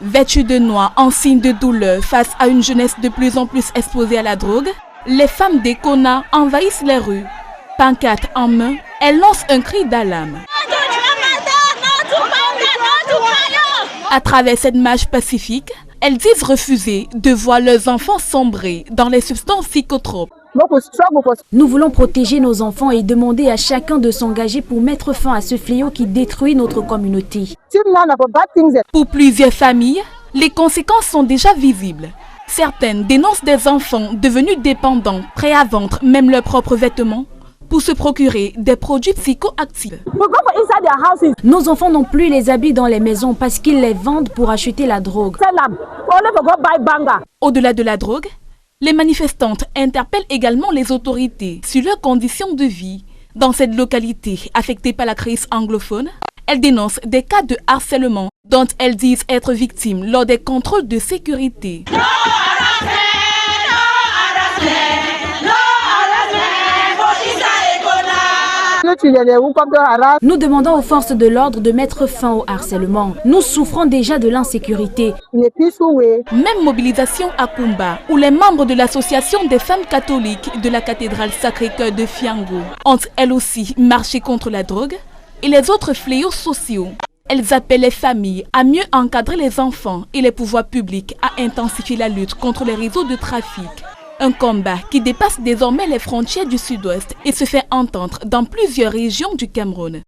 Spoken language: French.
Vêtues de noir en signe de douleur face à une jeunesse de plus en plus exposée à la drogue, les femmes des Kona envahissent les rues. Pancarte en main, elles lancent un cri d'alarme. À travers cette marche pacifique, elles disent refuser de voir leurs enfants sombrer dans les substances psychotropes. Nous voulons protéger nos enfants et demander à chacun de s'engager pour mettre fin à ce fléau qui détruit notre communauté. Pour plusieurs familles, les conséquences sont déjà visibles. Certaines dénoncent des enfants devenus dépendants, prêts à vendre même leurs propres vêtements pour se procurer des produits psychoactifs. Nos enfants n'ont plus les habits dans les maisons parce qu'ils les vendent pour acheter la drogue. Au-delà de la drogue, les manifestantes interpellent également les autorités sur leurs conditions de vie. Dans cette localité affectée par la crise anglophone, elles dénoncent des cas de harcèlement dont elles disent être victimes lors des contrôles de sécurité. Nous demandons aux forces de l'ordre de mettre fin au harcèlement. Nous souffrons déjà de l'insécurité. Même mobilisation à Kumba, où les membres de l'association des femmes catholiques de la cathédrale Sacré-Cœur de Fiango ont elles aussi marché contre la drogue et les autres fléaux sociaux. Elles appellent les familles à mieux encadrer les enfants et les pouvoirs publics à intensifier la lutte contre les réseaux de trafic. Un combat qui dépasse désormais les frontières du Sud-Ouest et se fait entendre dans plusieurs régions du Cameroun.